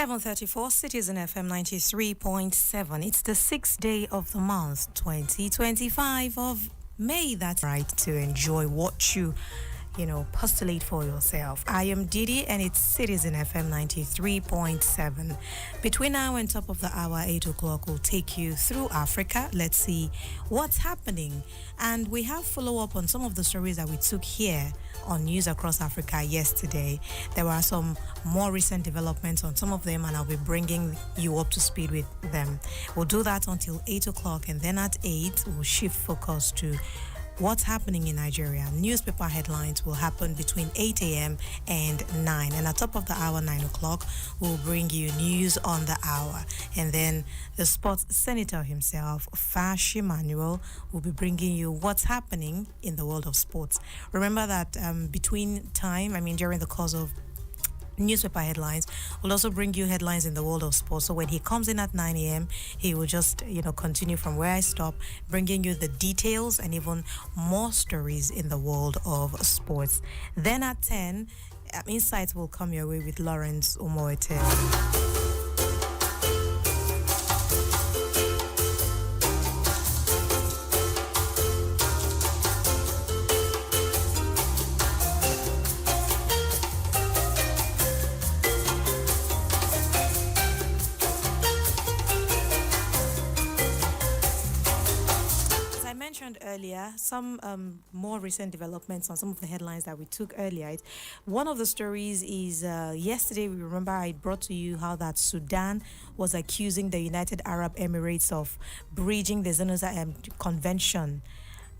7:34 Citizen FM 93.7. It's the 6th day of the month, 2025 of May. That's right, to enjoy what you postulate for yourself. I am Didi and it's Citizen FM 93.7. Between now and top of the hour, 8 o'clock, we'll take you through Africa. Let's see what's happening. And we have follow-up on some of the stories that we took here on News Across Africa yesterday. There were some more recent developments on some of them, and I'll be bringing you up to speed with them. We'll do that until 8 o'clock, and then at 8, we'll shift focus to what's happening in Nigeria. Newspaper headlines will happen between 8 a.m. and 9. And at top of the hour, 9 o'clock, we'll bring you news on the hour. And then the sports senator himself, Fash Emmanuel, will be bringing you what's happening in the world of sports. Remember that during the course of newspaper headlines, will also bring you headlines in the world of sports. So when he comes in at 9 a.m., he will just, continue from where I stop, bringing you the details and even more stories in the world of sports. Then at 10, insights will come your way with Lawrence Umoete. Earlier, some more recent developments on some of the headlines that we took earlier. One of the stories is yesterday, we remember I brought to you how that Sudan was accusing the United Arab Emirates of breaching the Geneva Convention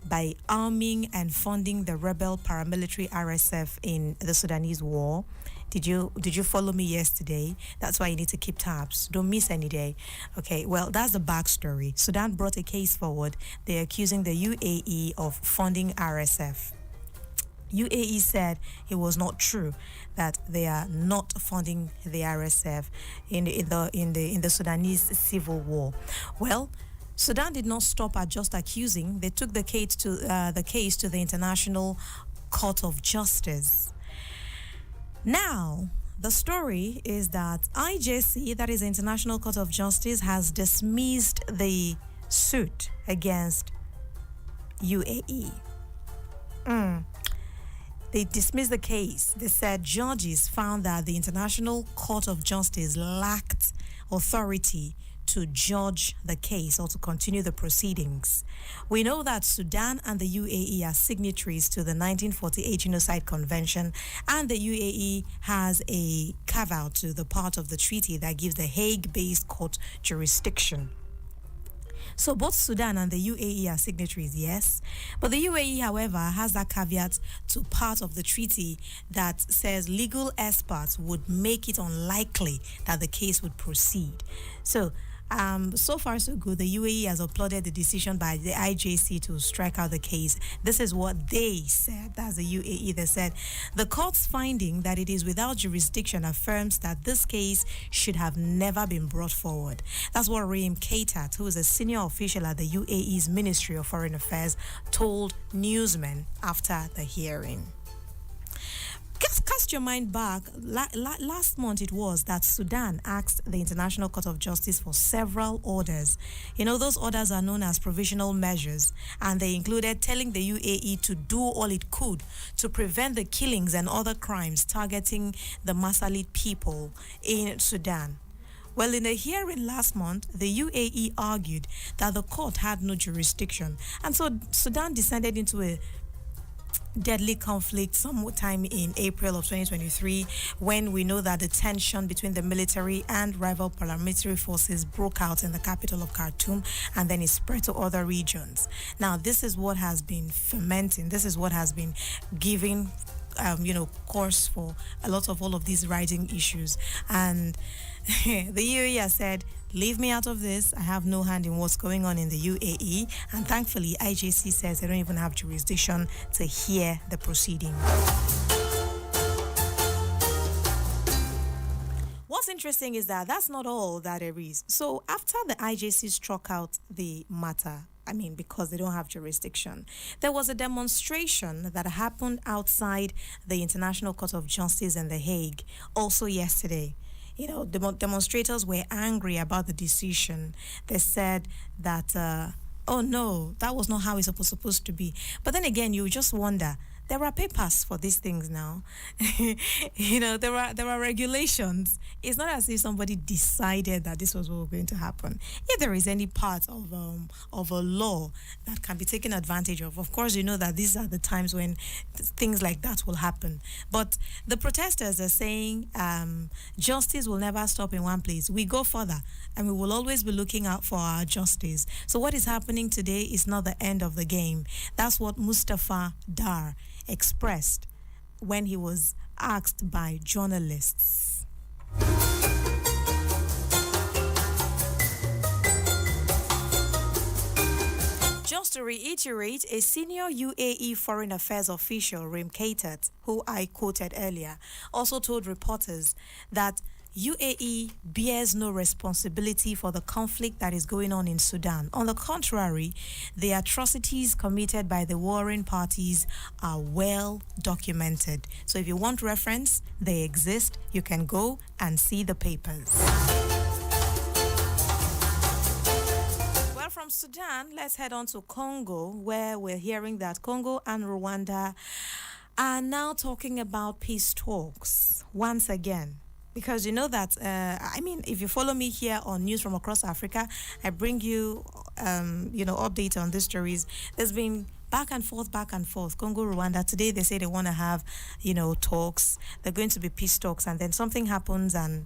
by arming and funding the rebel paramilitary RSF in the Sudanese war. Did you follow me yesterday? That's why you need to keep tabs. Don't miss any day. Okay, well, that's the backstory. Sudan brought a case forward. They're accusing the UAE of funding RSF. UAE said it was not true, that they are not funding the RSF in the Sudanese civil war. Well, Sudan did not stop at just accusing. They took the case to the International Court of Justice. Now, the story is that IJC, that is the International Court of Justice, has dismissed the suit against UAE. They dismissed the case. They said judges found that the International Court of Justice lacked authority to judge the case or to continue the proceedings. We know that Sudan and the UAE are signatories to the 1948 Genocide Convention, and the UAE has a carve-out to the part of the treaty that gives the Hague-based court jurisdiction. So both Sudan and the UAE are signatories, yes. But the UAE, however, has that caveat to part of the treaty that says legal experts would make it unlikely that the case would proceed. So far so good. The UAE has applauded the decision by the IJC to strike out the case. This is what they said. That's the UAE. They said the court's finding that it is without jurisdiction affirms that this case should have never been brought forward. That's what Raim Kaitat, who is a senior official at the UAE's Ministry of Foreign Affairs, told newsmen after the hearing. Cast your mind back. Last month it was that Sudan asked the International Court of Justice for several orders. Those orders are known as provisional measures, and they included telling the UAE to do all it could to prevent the killings and other crimes targeting the Masalit people in Sudan. Well, in a hearing last month, the UAE argued that the court had no jurisdiction, and so Sudan descended into a deadly conflict sometime in April of 2023, when we know that the tension between the military and rival paramilitary forces broke out in the capital of Khartoum, and then it spread to other regions. Now, this is what has been fermenting. This is what has been giving course for a lot of all of these rising issues. And the UAE has said, leave me out of this. I have no hand in what's going on in the UAE. And thankfully, IJC says they don't even have jurisdiction to hear the proceeding. What's interesting is that that's not all that there is. So after the IJC struck out the matter, because they don't have jurisdiction, there was a demonstration that happened outside the International Court of Justice in The Hague also yesterday. Demonstrators were angry about the decision. They said that, oh no, that was not how it's supposed to be. But then again, you just wonder. There are papers for these things now. There are regulations. It's not as if somebody decided that this was what was going to happen. If there is any part of a law that can be taken advantage of course, you know that these are the times when things like that will happen. But the protesters are saying justice will never stop in one place. We go further, and we will always be looking out for our justice. So what is happening today is not the end of the game. That's what Mustafa Dar expressed when he was asked by journalists. Just to reiterate, a senior UAE Foreign Affairs official, Rim Kaitat, who I quoted earlier, also told reporters that UAE bears no responsibility for the conflict that is going on in Sudan. On the contrary, the atrocities committed by the warring parties are well documented. So if you want reference, they exist. You can go and see the papers. Well, from Sudan, let's head on to Congo, where we're hearing that Congo and Rwanda are now talking about peace talks once again. Because you know that, if you follow me here on News from Across Africa, I bring you, update on these stories. There's been back and forth. Congo, Rwanda. Today they say they want to have, talks. They're going to be peace talks. And then something happens and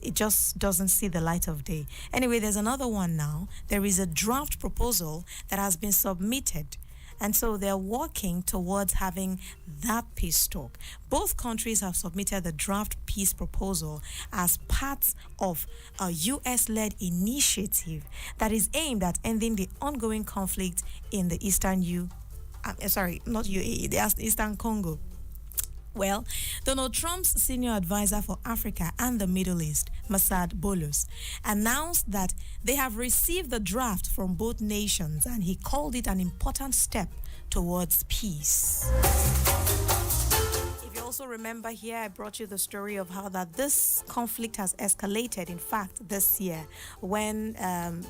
it just doesn't see the light of day. Anyway, there's another one now. There is a draft proposal that has been submitted. And so they're working towards having that peace talk. Both countries have submitted the draft peace proposal as part of a U.S.-led initiative that is aimed at ending the ongoing conflict in the Eastern Congo. Well, Donald Trump's senior advisor for Africa and the Middle East, Massad Bolos, announced that they have received the draft from both nations, and he called it an important step towards peace. If you also remember here, I brought you the story of how that this conflict has escalated, in fact, this year, when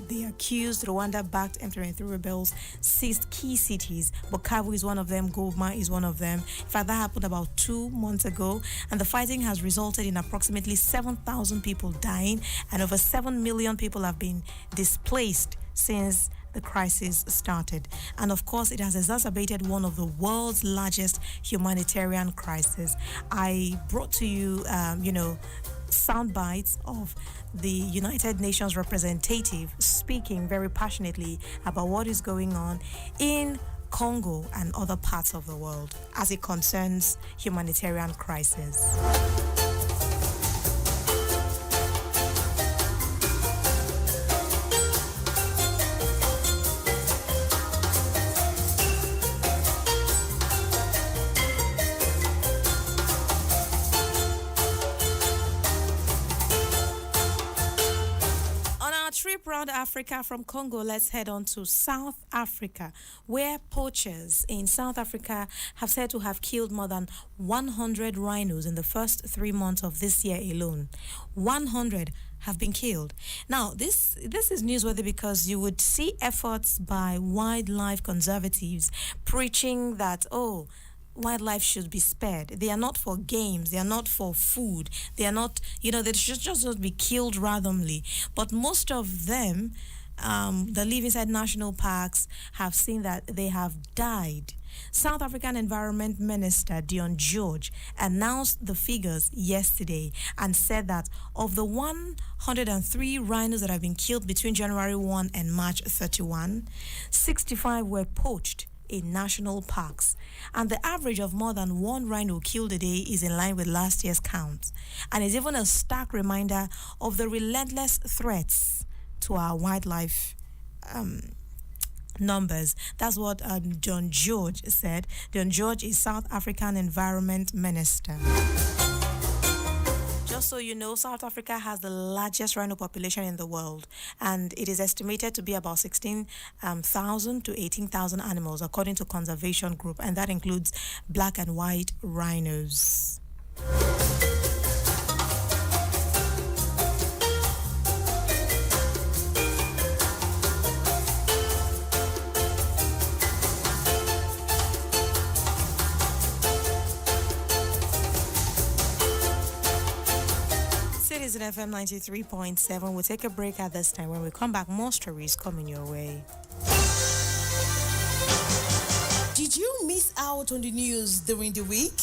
the accused Rwanda-backed M23 rebels seized key cities. Bukavu is one of them, Goma is one of them. In fact, that happened about 2 months ago, and the fighting has resulted in approximately 7,000 people dying, and over 7 million people have been displaced since the crisis started. And of course, it has exacerbated one of the world's largest humanitarian crises. I brought to you, sound bites of the United Nations representative speaking very passionately about what is going on in Congo and other parts of the world as it concerns humanitarian crisis. Around Africa from Congo, let's head on to South Africa, where poachers in South Africa have said to have killed more than 100 rhinos in the first 3 months of this year alone. 100 have been killed. Now, this is newsworthy because you would see efforts by wildlife conservatives preaching that, wildlife should be spared. They are not for games. They are not for food. They are not, they should just not be killed randomly. But most of them, that live inside national parks, have seen that they have died. South African Environment Minister Dion George announced the figures yesterday and said that of the 103 rhinos that have been killed between January 1 and March 31, 65 were poached in national parks, and the average of more than one rhino killed a day is in line with last year's count, and is even a stark reminder of the relentless threats to our wildlife numbers. That's what John George said. John George is South African Environment Minister. Just so you know, South Africa has the largest rhino population in the world, and it is estimated to be about 16,000 to 18,000 animals, according to Conservation Group, and that includes black and white rhinos. Citizen FM 93.7. We'll take a break at this time. When we come back, more stories coming your way. Did you miss out on the news during the week?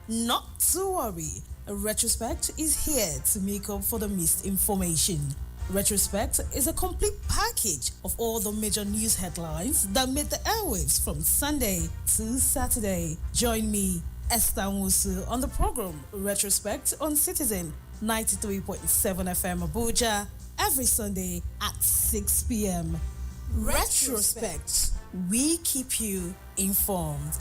Not to worry. Retrospect is here to make up for the missed information. Retrospect is a complete package of all the major news headlines that made the airwaves from Sunday to Saturday. Join me, Esther Musu, on the program Retrospect on Citizen 93.7 FM Abuja every Sunday at 6 p.m. Retrospect. We keep you informed.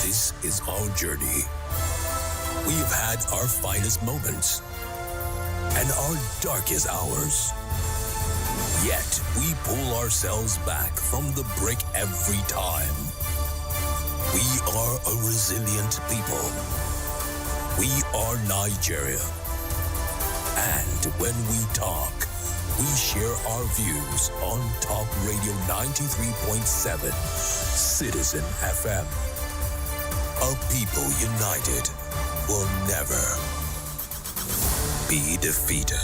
This is our journey. We've had our finest moments and our darkest hours. Yet we pull ourselves back from the brink every time. We are a resilient people. We are Nigeria. And when we talk, we share our views on Talk Radio 93.7, Citizen FM. A people united will never be defeated.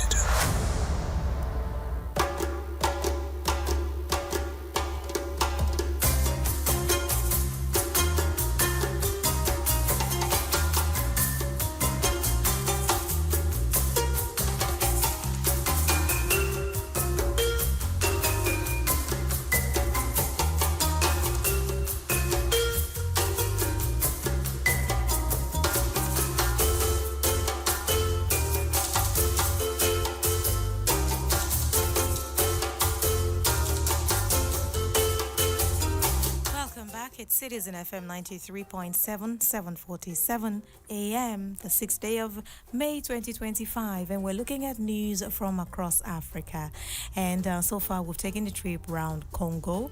It's Citizen FM 93.7, 7:47 a.m., the 6th day of May 2025, and we're looking at news from across Africa. And so far, we've taken the trip around Congo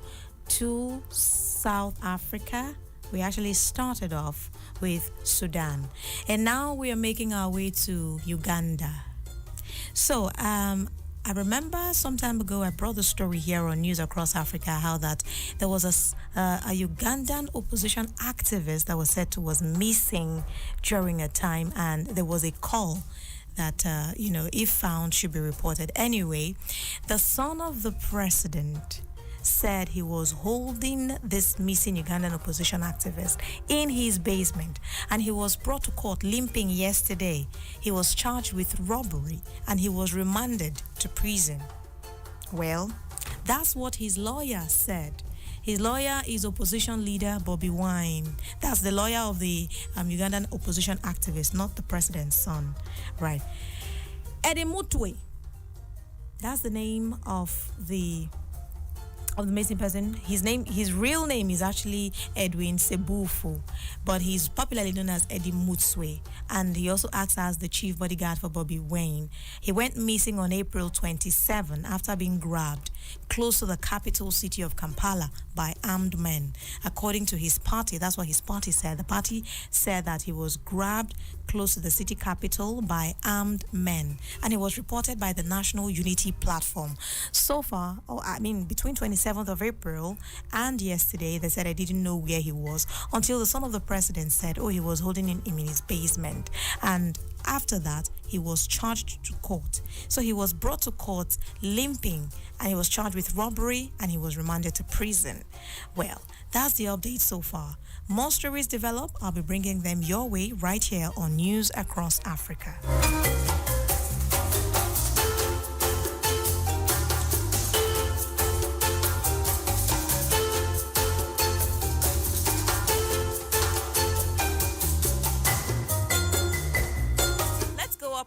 to South Africa. We actually started off with Sudan, and now we are making our way to Uganda. So, I remember some time ago I brought the story here on News Across Africa how that there was a Ugandan opposition activist that was said to was missing during a time, and there was a call that if found should be reported. Anyway, the son of the president said he was holding this missing Ugandan opposition activist in his basement, and he was brought to court limping yesterday. He was charged with robbery and he was remanded to prison. Well, that's what his lawyer said. His lawyer is opposition leader Bobby Wine. That's the lawyer of the Ugandan opposition activist, not the president's son. Right. Eddie Mutwe. That's the name of the missing person. His real name is actually Edwin Sebufu, but he's popularly known as Eddie Mutswe, and he also acts as the chief bodyguard for Bobby Wine. He went missing on April 27 after being grabbed close to the capital city of Kampala by armed men. According to his party, that's what his party said. The party said that he was grabbed close to the city capital by armed men, and it was reported by the National Unity Platform. So far, between 27th of April and yesterday, they said I didn't know where he was until the son of the president said, he was holding him in his basement. And after that, he was charged to court. So he was brought to court limping, and he was charged with robbery, and he was remanded to prison. Well, that's the update so far. More stories develop. I'll be bringing them your way right here on News Across Africa.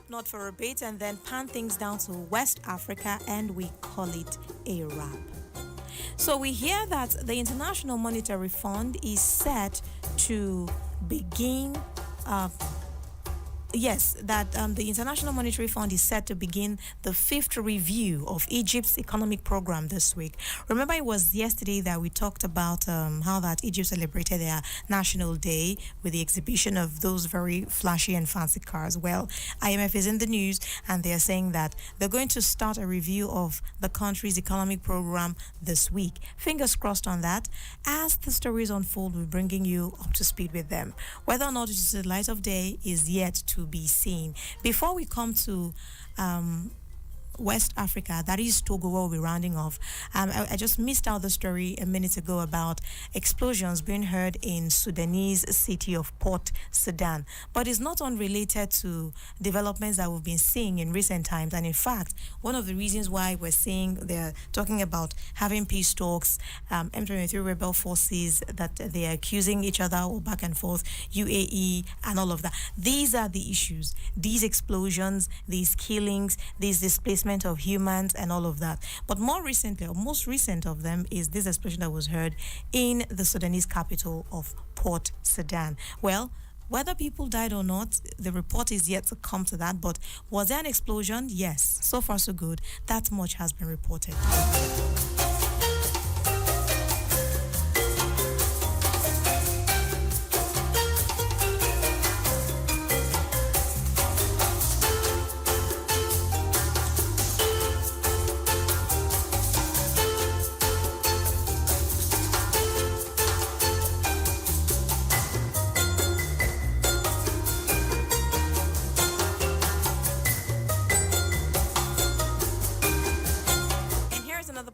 North for a bit and then pan things down to West Africa, and we call it a wrap. So we hear that the International Monetary Fund is set to begin Yes, that the International Monetary Fund is set to begin the fifth review of Egypt's economic program this week. Remember, it was yesterday that we talked about how that Egypt celebrated their National Day with the exhibition of those very flashy and fancy cars. Well, IMF is in the news, and they're saying that they're going to start a review of the country's economic program this week. Fingers crossed on that. As the stories unfold, we're bringing you up to speed with them. Whether or not it is the light of day is yet to be seen. Before we come to West Africa, that is Togo, where we'll be rounding off. I just missed out the story a minute ago about explosions being heard in Sudanese city of Port Sudan, but it's not unrelated to developments that we've been seeing in recent times. And in fact, one of the reasons why we're seeing they're talking about having peace talks, M23 rebel forces, that they're accusing each other or back and forth, UAE and all of that. These are the issues. These explosions, these killings, these displacements of humans and all of that. But more recently, or most recent of them, is this explosion that was heard in the Sudanese capital of Port Sudan. Well, whether people died or not, the report is yet to come to that. But was there an explosion? Yes. So far, so good. That much has been reported.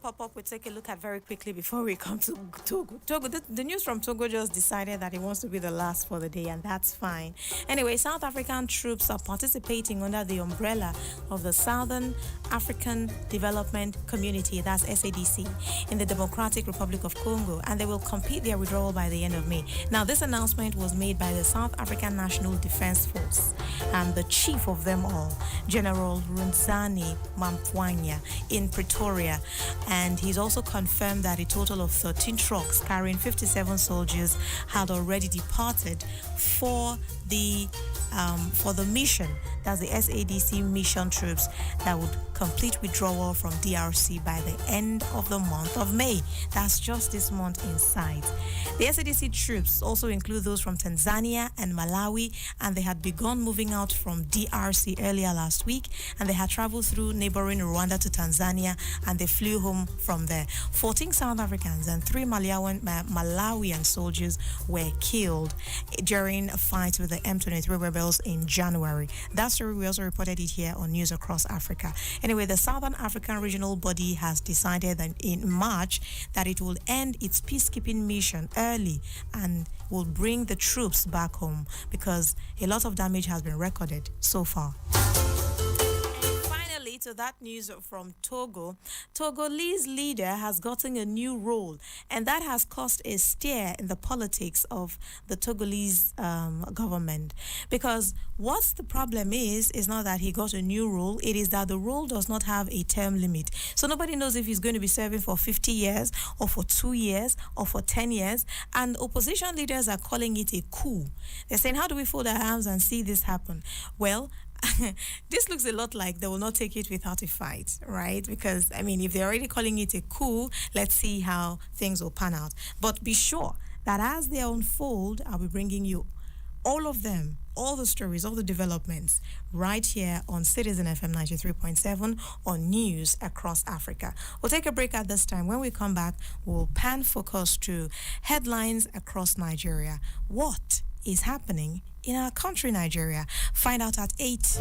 Pop-up we take a look at very quickly before we come to Togo. The news from Togo just decided that it wants to be the last for the day, and that's fine. Anyway, South African troops are participating under the umbrella of the Southern African Development Community, that's SADC, in the Democratic Republic of Congo, and they will complete their withdrawal by the end of May. Now, this announcement was made by the South African National Defense Force and the chief of them all, General Runzani Mampwanya, in Pretoria. And he's also confirmed that a total of 13 trucks carrying 57 soldiers had already departed for the mission. That's the SADC mission troops that would complete withdrawal from DRC by the end of the month of May. That's just this month in sight. The SADC troops also include those from Tanzania and Malawi, and they had begun moving out from DRC earlier last week, and they had traveled through neighboring Rwanda to Tanzania, and they flew home from there. 14 South Africans and 3 Malawian soldiers were killed during a fight with the M23 rebels in January. That story, we also reported it here on News Across Africa. Anyway, the Southern African Regional Body has decided that in March that it will end its peacekeeping mission early and will bring the troops back home because a lot of damage has been recorded so far. To that news from Togo, Togolese leader has gotten a new role, and that has caused a stir in the politics of the Togolese government. Because what's the problem is not that he got a new role, it is that the role does not have a term limit. So nobody knows if he's going to be serving for 50 years or for 2 years or for 10 years. And opposition leaders are calling it a coup. They're saying, how do we fold our arms and see this happen? Well, this looks a lot like they will not take it without a fight, right? Because, I mean, if they're already calling it a coup, let's see how things will pan out. But be sure that as they unfold, I'll be bringing you all of them, all the stories, all the developments, right here on Citizen FM 93.7 on News Across Africa. We'll take a break at this time. When we come back, we'll pan focus to headlines across Nigeria. What is happening in our country, Nigeria? Find out at 8.